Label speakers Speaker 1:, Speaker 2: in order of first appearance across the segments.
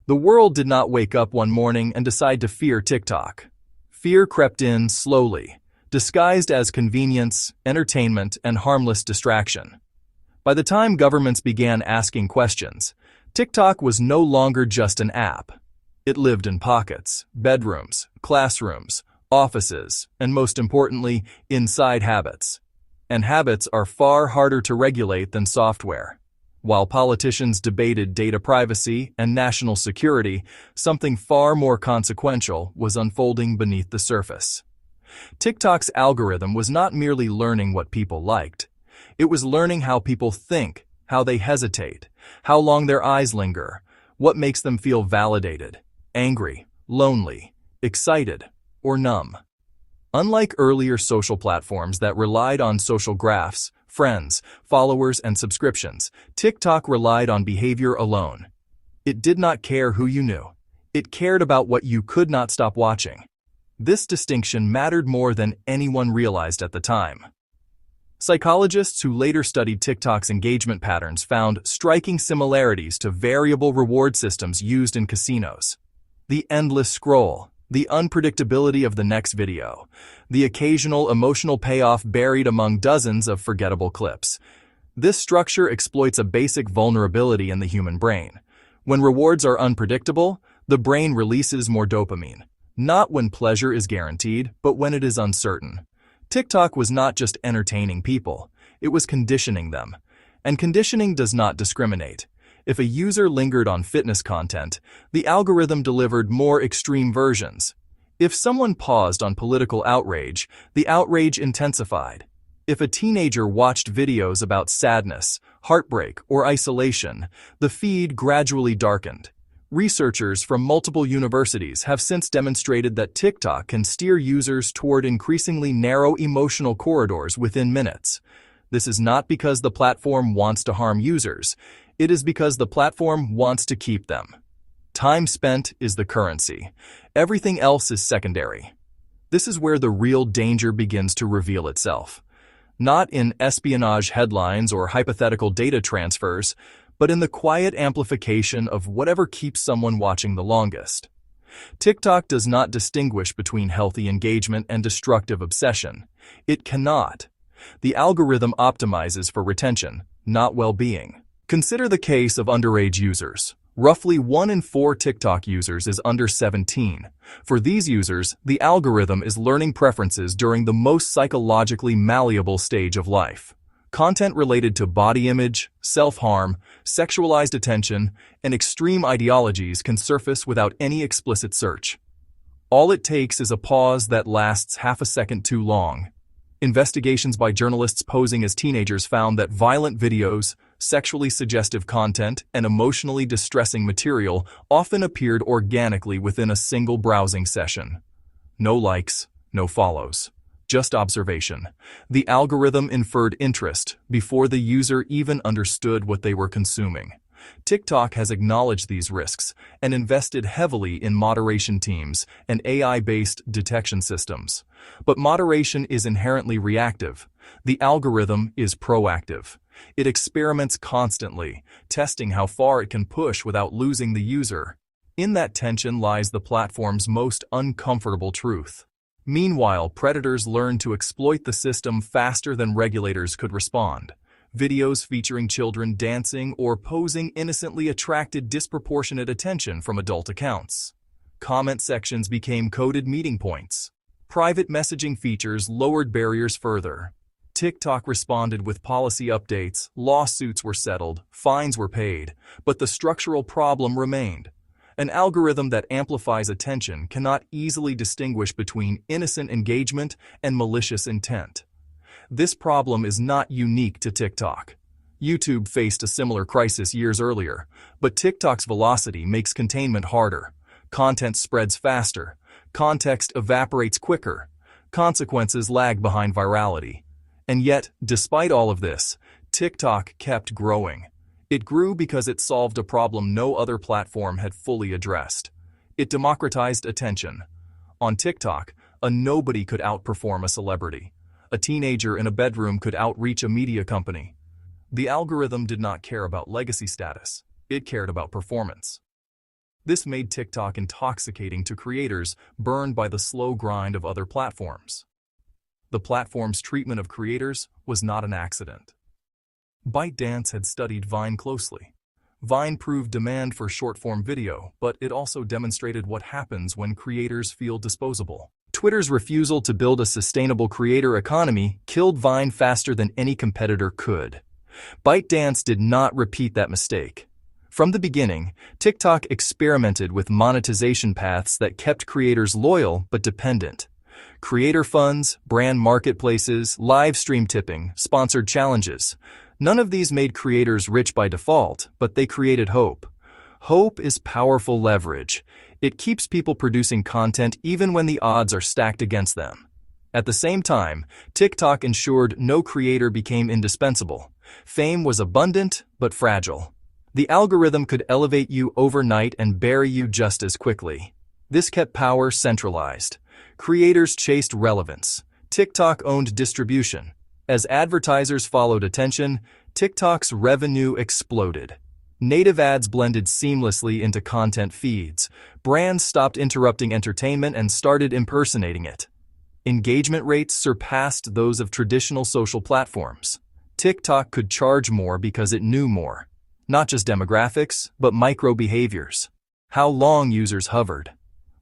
Speaker 1: The world did not wake up one morning and decide to fear TikTok. Fear crept in slowly, disguised as convenience, entertainment, and harmless distraction. By the time governments began asking questions, TikTok was no longer just an app. It lived in pockets, bedrooms, classrooms, offices, and most importantly, inside habits. And habits are far harder to regulate than software. While politicians debated data privacy and national security, something far more consequential was unfolding beneath the surface. TikTok's algorithm was not merely learning what people liked. It was learning how people think, how they hesitate, how long their eyes linger, what makes them feel validated, angry, lonely, excited, or numb. Unlike earlier social platforms that relied on social graphs, friends, followers, and subscriptions, TikTok relied on behavior alone. It did not care who you knew. It cared about what you could not stop watching. This distinction mattered more than anyone realized at the time. Psychologists who later studied TikTok's engagement patterns found striking similarities to variable reward systems used in casinos. The endless scroll, the unpredictability of the next video, the occasional emotional payoff buried among dozens of forgettable clips. This structure exploits a basic vulnerability in the human brain. When rewards are unpredictable, the brain releases more dopamine, not when pleasure is guaranteed, but when it is uncertain. TikTok was not just entertaining people, it was conditioning them. And conditioning does not discriminate. If a user lingered on fitness content, the algorithm delivered more extreme versions. If someone paused on political outrage, the outrage intensified. If a teenager watched videos about sadness, heartbreak, or isolation, the feed gradually darkened. Researchers from multiple universities have since demonstrated that TikTok can steer users toward increasingly narrow emotional corridors within minutes. This is not because the platform wants to harm users. It is because the platform wants to keep them. Time spent is the currency. Everything else is secondary. This is where the real danger begins to reveal itself. Not in espionage headlines or hypothetical data transfers, but in the quiet amplification of whatever keeps someone watching the longest. TikTok does not distinguish between healthy engagement and destructive obsession. It cannot. The algorithm optimizes for retention, not well-being. Consider the case of underage users. Roughly 1 in 4 TikTok users is under 17. For these users, the algorithm is learning preferences during the most psychologically malleable stage of life. Content related to body image, self-harm, sexualized attention, and extreme ideologies can surface without any explicit search. All it takes is a pause that lasts half a second too long. Investigations by journalists posing as teenagers found that violent videos, sexually suggestive content, and emotionally distressing material often appeared organically within a single browsing session. No likes, no follows. Just observation. The algorithm inferred interest before the user even understood what they were consuming. TikTok has acknowledged these risks and invested heavily in moderation teams and AI-based detection systems. But moderation is inherently reactive. The algorithm is proactive. It experiments constantly, testing how far it can push without losing the user. In that tension lies the platform's most uncomfortable truth. Meanwhile, predators learn to exploit the system faster than regulators could respond. Videos featuring children dancing or posing innocently attracted disproportionate attention from adult accounts. Comment sections became coded meeting points. Private messaging features lowered barriers further. TikTok responded with policy updates, lawsuits were settled, fines were paid, but the structural problem remained. An algorithm that amplifies attention cannot easily distinguish between innocent engagement and malicious intent. This problem is not unique to TikTok. YouTube faced a similar crisis years earlier, but TikTok's velocity makes containment harder. Content spreads faster. Context evaporates quicker. Consequences lag behind virality. And yet, despite all of this, TikTok kept growing. It grew because it solved a problem no other platform had fully addressed. It democratized attention. On TikTok, a nobody could outperform a celebrity. A teenager in a bedroom could outreach a media company. The algorithm did not care about legacy status. It cared about performance. This made TikTok intoxicating to creators burned by the slow grind of other platforms. The platform's treatment of creators was not an accident. ByteDance had studied Vine closely. Vine proved demand for short-form video, but it also demonstrated what happens when creators feel disposable. Twitter's refusal to build a sustainable creator economy killed Vine faster than any competitor could. ByteDance did not repeat that mistake. From the beginning, TikTok experimented with monetization paths that kept creators loyal but dependent. Creator funds, brand marketplaces, live stream tipping, sponsored challenges. None of these made creators rich by default, but they created hope. Hope is powerful leverage. It keeps people producing content even when the odds are stacked against them. At the same time, TikTok ensured no creator became indispensable. Fame was abundant but fragile. The algorithm could elevate you overnight and bury you just as quickly. This kept power centralized. Creators chased relevance. TikTok owned distribution. As advertisers followed attention, TikTok's revenue exploded. Native ads blended seamlessly into content feeds. Brands stopped interrupting entertainment and started impersonating it. Engagement rates surpassed those of traditional social platforms. TikTok could charge more because it knew more. Not just demographics, but micro-behaviors. How long users hovered.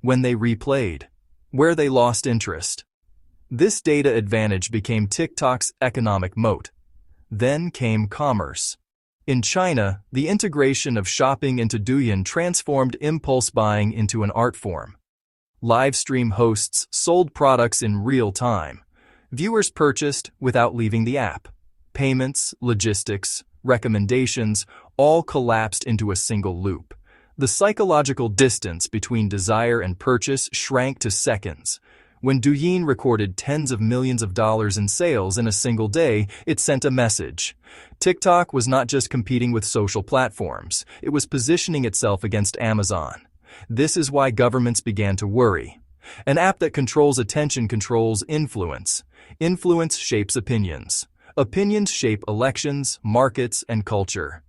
Speaker 1: When they replayed. Where they lost interest. This data advantage became TikTok's economic moat. Then came commerce. In China, the integration of shopping into Douyin transformed impulse buying into an art form. Live stream hosts sold products in real time. Viewers purchased without leaving the app. Payments, logistics, recommendations, all collapsed into a single loop. The psychological distance between desire and purchase shrank to seconds. When Douyin recorded tens of millions of dollars in sales in a single day, it sent a message. TikTok was not just competing with social platforms, it was positioning itself against Amazon. This is why governments began to worry. An app that controls attention controls influence. Influence shapes opinions. Opinions shape elections, markets, and culture.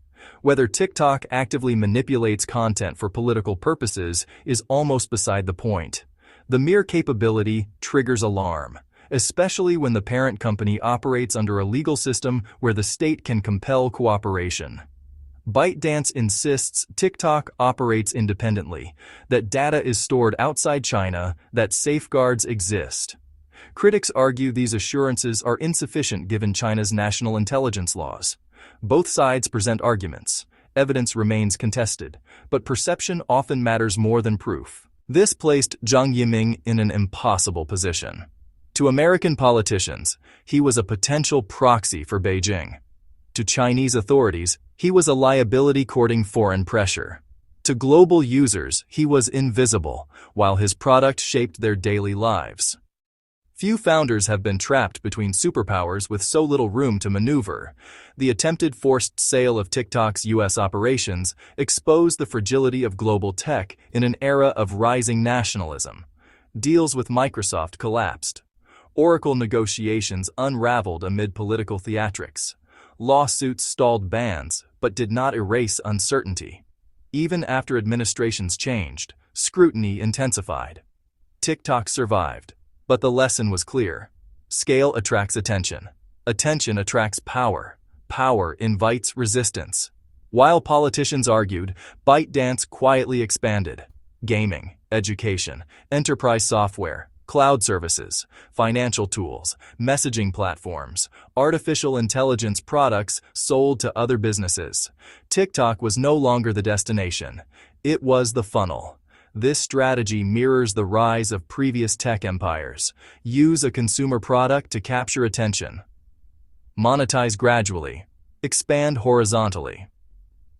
Speaker 1: Whether TikTok actively manipulates content for political purposes is almost beside the point. The mere capability triggers alarm, especially when the parent company operates under a legal system where the state can compel cooperation. ByteDance insists TikTok operates independently, that data is stored outside China, that safeguards exist. Critics argue these assurances are insufficient given China's national intelligence laws. Both sides present arguments. Evidence remains contested, but perception often matters more than proof. This placed Jiang Yiming in an impossible position. To American politicians, he was a potential proxy for Beijing. To Chinese authorities, he was a liability courting foreign pressure. To global users, he was invisible, while his product shaped their daily lives. Few founders have been trapped between superpowers with so little room to maneuver. The attempted forced sale of TikTok's U.S. operations exposed the fragility of global tech in an era of rising nationalism. Deals with Microsoft collapsed. Oracle negotiations unraveled amid political theatrics. Lawsuits stalled bans, but did not erase uncertainty. Even after administrations changed, scrutiny intensified. TikTok survived. But the lesson was clear. Scale attracts attention. Attention attracts power. Power invites resistance. While politicians argued, ByteDance quietly expanded. Gaming, education, enterprise software, cloud services, financial tools, messaging platforms, artificial intelligence products sold to other businesses. TikTok was no longer the destination. It was the funnel. This strategy mirrors the rise of previous tech empires. Use a consumer product to capture attention. Monetize gradually. Expand horizontally.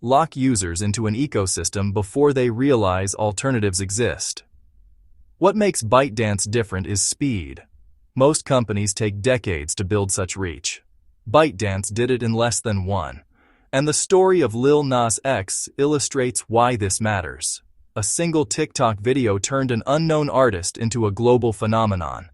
Speaker 1: Lock users into an ecosystem before they realize alternatives exist. What makes ByteDance different is speed. Most companies take decades to build such reach. ByteDance did it in less than one. And the story of Lil Nas X illustrates why this matters. A single TikTok video turned an unknown artist into a global phenomenon.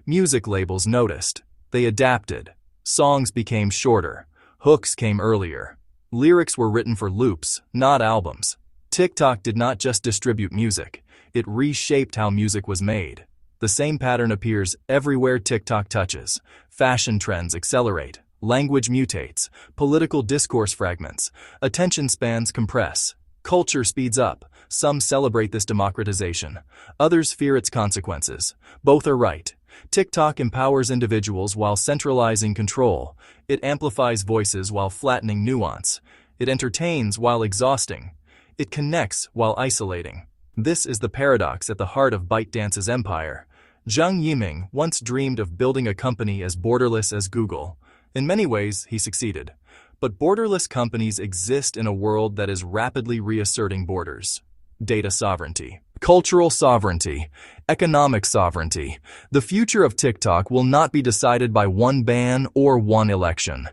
Speaker 1: Music labels noticed. They adapted. Songs became shorter. Hooks came earlier. Lyrics were written for loops, not albums. TikTok did not just distribute music, it reshaped how music was made. The same pattern appears everywhere TikTok touches. Fashion trends accelerate, language mutates, political discourse fragments, attention spans compress, culture speeds up. Some celebrate this democratization, others fear its consequences. Both are right. TikTok empowers individuals while centralizing control. It amplifies voices while flattening nuance. It entertains while exhausting. It connects while isolating. This is the paradox at the heart of ByteDance's empire. Zhang Yiming once dreamed of building a company as borderless as Google. In many ways, he succeeded. But borderless companies exist in a world that is rapidly reasserting borders. Data sovereignty, cultural sovereignty, economic sovereignty. The future of TikTok will not be decided by one ban or one election.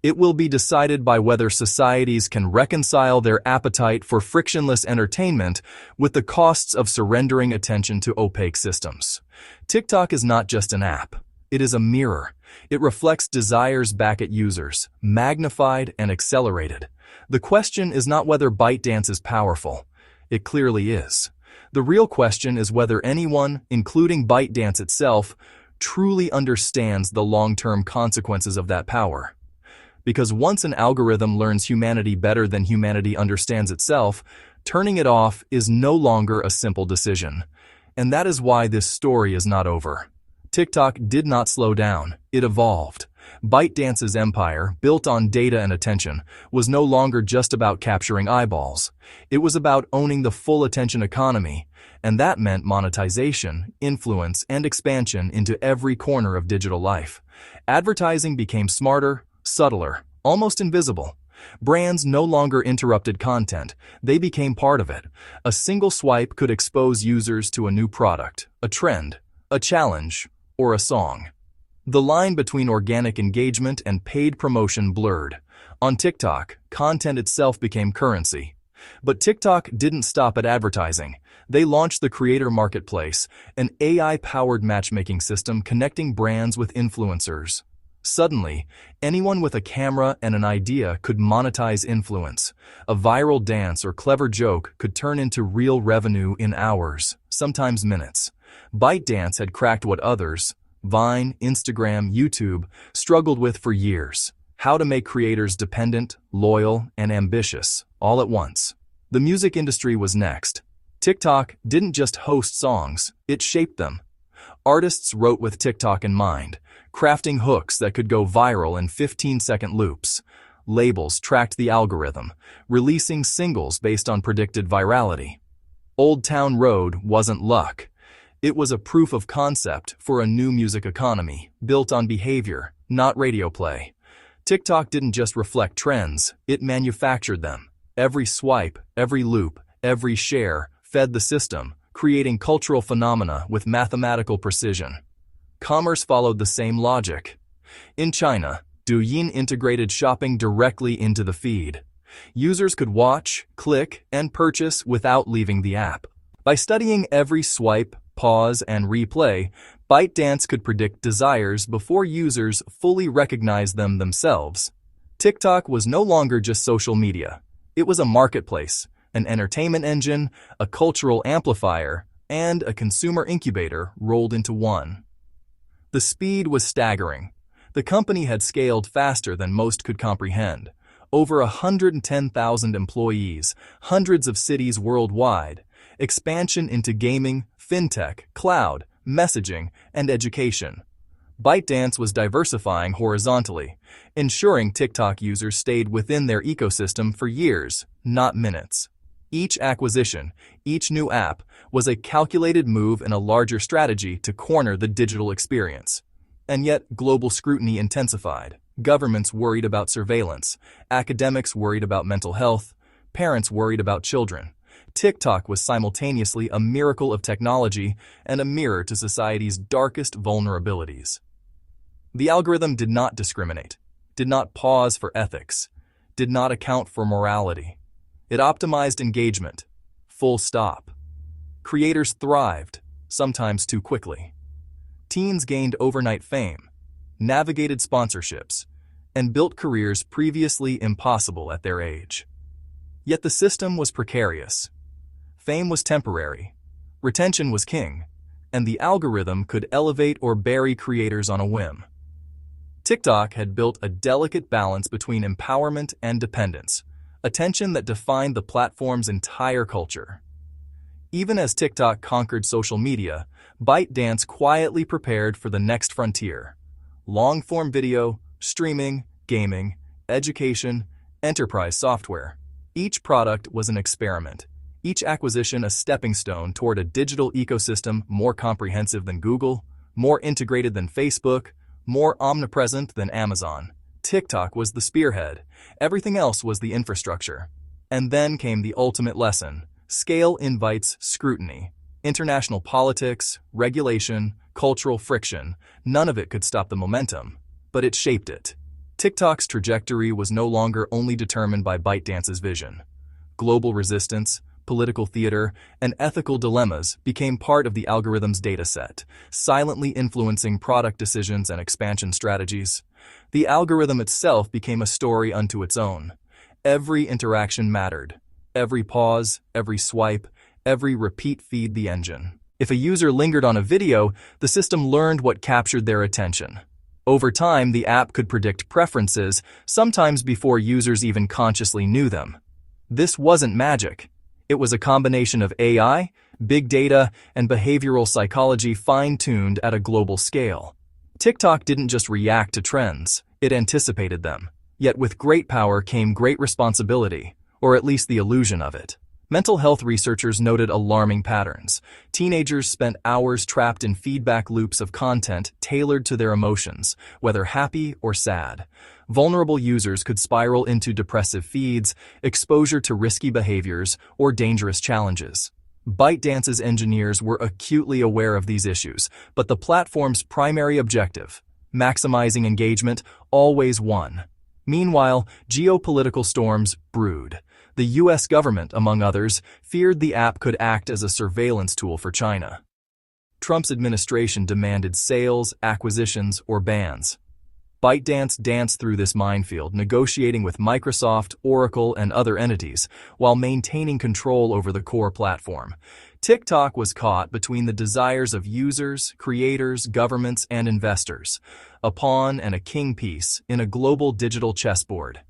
Speaker 1: It will be decided by whether societies can reconcile their appetite for frictionless entertainment with the costs of surrendering attention to opaque systems. TikTok is not just an app. It is a mirror. It reflects desires back at users, magnified and accelerated. The question is not whether ByteDance is powerful. It clearly is. The real question is whether anyone, including ByteDance itself, truly understands the long-term consequences of that power. Because once an algorithm learns humanity better than humanity understands itself, turning it off is no longer a simple decision. And that is why this story is not over. TikTok did not slow down, it evolved. ByteDance's empire, built on data and attention, was no longer just about capturing eyeballs. It was about owning the full attention economy, and that meant monetization, influence, and expansion into every corner of digital life. Advertising became smarter, subtler, almost invisible. Brands no longer interrupted content, they became part of it. A single swipe could expose users to a new product, a trend, a challenge, or a song. The line between organic engagement and paid promotion blurred. On TikTok, content itself became currency. But TikTok didn't stop at advertising. They launched the Creator Marketplace, an AI-powered matchmaking system connecting brands with influencers. Suddenly, anyone with a camera and an idea could monetize influence. A viral dance or clever joke could turn into real revenue in hours, sometimes minutes. ByteDance had cracked what others, Vine, Instagram, YouTube, struggled with for years: how to make creators dependent, loyal, and ambitious, all at once. The music industry was next. TikTok didn't just host songs, it shaped them. Artists wrote with TikTok in mind, crafting hooks that could go viral in 15-second loops. Labels tracked the algorithm, releasing singles based on predicted virality. Old Town Road wasn't luck. It was a proof of concept for a new music economy, built on behavior, not radio play. TikTok didn't just reflect trends, it manufactured them. Every swipe, every loop, every share fed the system, creating cultural phenomena with mathematical precision. Commerce followed the same logic. In China, Douyin integrated shopping directly into the feed. Users could watch, click, and purchase without leaving the app. By studying every swipe, pause, and replay, ByteDance could predict desires before users fully recognized them themselves. TikTok was no longer just social media. It was a marketplace, an entertainment engine, a cultural amplifier, and a consumer incubator rolled into one. The speed was staggering. The company had scaled faster than most could comprehend. Over 110,000 employees, hundreds of cities worldwide, expansion into gaming, fintech, cloud, messaging, and education. ByteDance was diversifying horizontally, ensuring TikTok users stayed within their ecosystem for years, not minutes. Each acquisition, each new app, was a calculated move in a larger strategy to corner the digital experience. And yet, global scrutiny intensified. Governments worried about surveillance, academics worried about mental health, parents worried about children. TikTok was simultaneously a miracle of technology and a mirror to society's darkest vulnerabilities. The algorithm did not discriminate, did not pause for ethics, did not account for morality. It optimized engagement. Full stop. Creators thrived, sometimes too quickly. Teens gained overnight fame, navigated sponsorships, and built careers previously impossible at their age. Yet the system was precarious. Fame was temporary, retention was king, and the algorithm could elevate or bury creators on a whim. TikTok had built a delicate balance between empowerment and dependence, a tension that defined the platform's entire culture. Even as TikTok conquered social media, ByteDance quietly prepared for the next frontier: long-form video, streaming, gaming, education, enterprise software. Each product was an experiment, each acquisition a stepping stone toward a digital ecosystem more comprehensive than Google, more integrated than Facebook, more omnipresent than Amazon. TikTok was the spearhead, everything else was the infrastructure. And then came the ultimate lesson: scale invites scrutiny. International politics, regulation, cultural friction, none of it could stop the momentum, but it shaped it. TikTok's trajectory was no longer only determined by ByteDance's vision. Global resistance, political theater, and ethical dilemmas became part of the algorithm's dataset, silently influencing product decisions and expansion strategies. The algorithm itself became a story unto its own. Every interaction mattered. Every pause, every swipe, every repeat feed the engine. If a user lingered on a video, the system learned what captured their attention. Over time, the app could predict preferences, sometimes before users even consciously knew them. This wasn't magic. It was a combination of AI, big data, and behavioral psychology fine-tuned at a global scale. TikTok didn't just react to trends, it anticipated them. Yet with great power came great responsibility, or at least the illusion of it. Mental health researchers noted alarming patterns. Teenagers spent hours trapped in feedback loops of content tailored to their emotions, whether happy or sad. Vulnerable users could spiral into depressive feeds, exposure to risky behaviors, or dangerous challenges. ByteDance's engineers were acutely aware of these issues, but the platform's primary objective, maximizing engagement, always won. Meanwhile, geopolitical storms brewed. The US government, among others, feared the app could act as a surveillance tool for China. Trump's administration demanded sales, acquisitions, or bans. ByteDance danced through this minefield, negotiating with Microsoft, Oracle, and other entities, while maintaining control over the core platform. TikTok was caught between the desires of users, creators, governments, and investors, a pawn and a king piece in a global digital chessboard.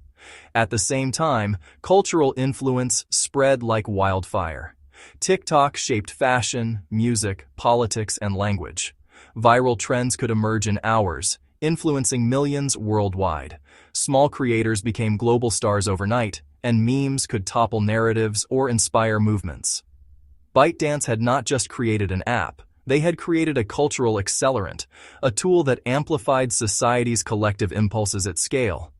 Speaker 1: At the same time, cultural influence spread like wildfire. TikTok shaped fashion, music, politics, and language. Viral trends could emerge in hours, influencing millions worldwide. Small creators became global stars overnight, and memes could topple narratives or inspire movements. ByteDance had not just created an app, they had created a cultural accelerant, a tool that amplified society's collective impulses at scale.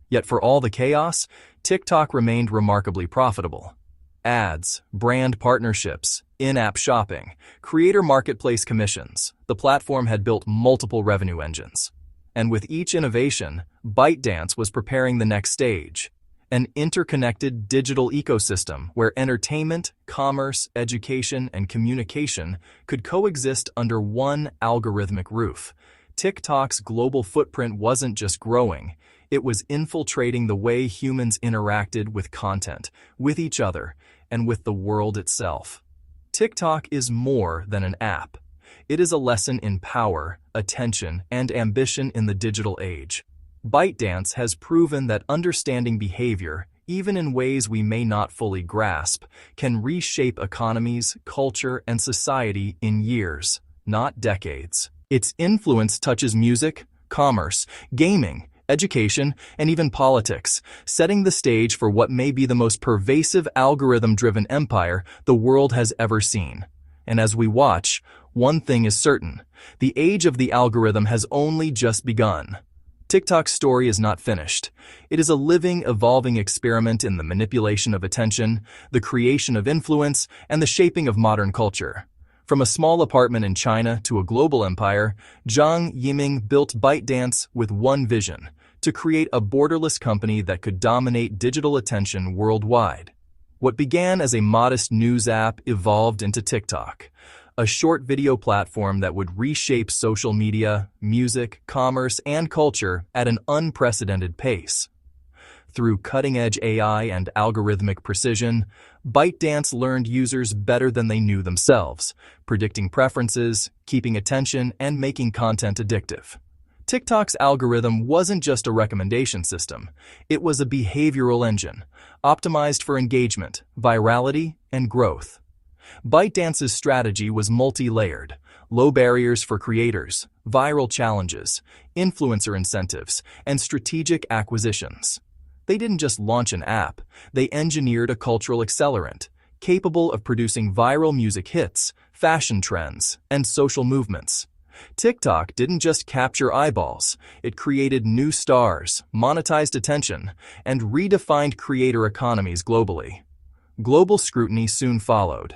Speaker 1: Yet for all the chaos, TikTok remained remarkably profitable. Ads, brand partnerships, in-app shopping, creator marketplace commissions, the platform had built multiple revenue engines. And with each innovation, ByteDance was preparing the next stage, an interconnected digital ecosystem where entertainment, commerce, education, and communication could coexist under one algorithmic roof. TikTok's global footprint wasn't just growing, it was infiltrating the way humans interacted with content, with each other, and with the world itself. TikTok is more than an app. It is a lesson in power, attention, and ambition in the digital age. ByteDance has proven that understanding behavior, even in ways we may not fully grasp, can reshape economies, culture, and society in years, not decades. Its influence touches music, commerce, gaming, education, and even politics, setting the stage for what may be the most pervasive algorithm-driven empire the world has ever seen. And as we watch, one thing is certain: the age of the algorithm has only just begun. TikTok's story is not finished. It is a living, evolving experiment in the manipulation of attention, the creation of influence, and the shaping of modern culture. From a small apartment in China to a global empire, Zhang Yiming built ByteDance with one vision: to create a borderless company that could dominate digital attention worldwide. What began as a modest news app evolved into TikTok, a short video platform that would reshape social media, music, commerce, and culture at an unprecedented pace. Through cutting-edge AI and algorithmic precision, ByteDance learned users better than they knew themselves, predicting preferences, keeping attention, and making content addictive. TikTok's algorithm wasn't just a recommendation system, it was a behavioral engine, optimized for engagement, virality, and growth. ByteDance's strategy was multi-layered: low barriers for creators, viral challenges, influencer incentives, and strategic acquisitions. They didn't just launch an app, they engineered a cultural accelerant, capable of producing viral music hits, fashion trends, and social movements. TikTok didn't just capture eyeballs, it created new stars, monetized attention, and redefined creator economies globally. Global scrutiny soon followed.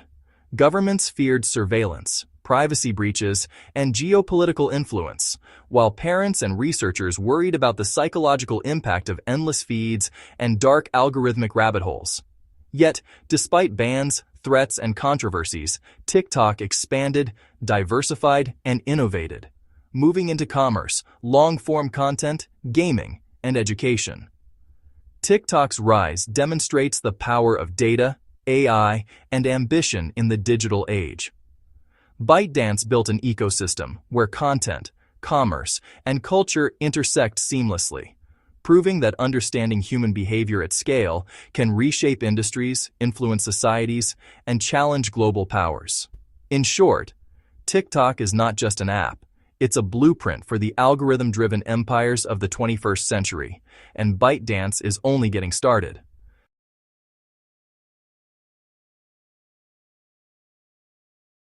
Speaker 1: Governments feared surveillance, privacy breaches, and geopolitical influence, while parents and researchers worried about the psychological impact of endless feeds and dark algorithmic rabbit holes. Yet, despite bans, threats, and controversies, TikTok expanded, diversified, and innovated, moving into commerce, long-form content, gaming, and education. TikTok's rise demonstrates the power of data, AI, and ambition in the digital age. ByteDance built an ecosystem where content, commerce, and culture intersect seamlessly, proving that understanding human behavior at scale can reshape industries, influence societies, and challenge global powers. In short, TikTok is not just an app, it's a blueprint for the algorithm-driven empires of the 21st century, and ByteDance is only getting started.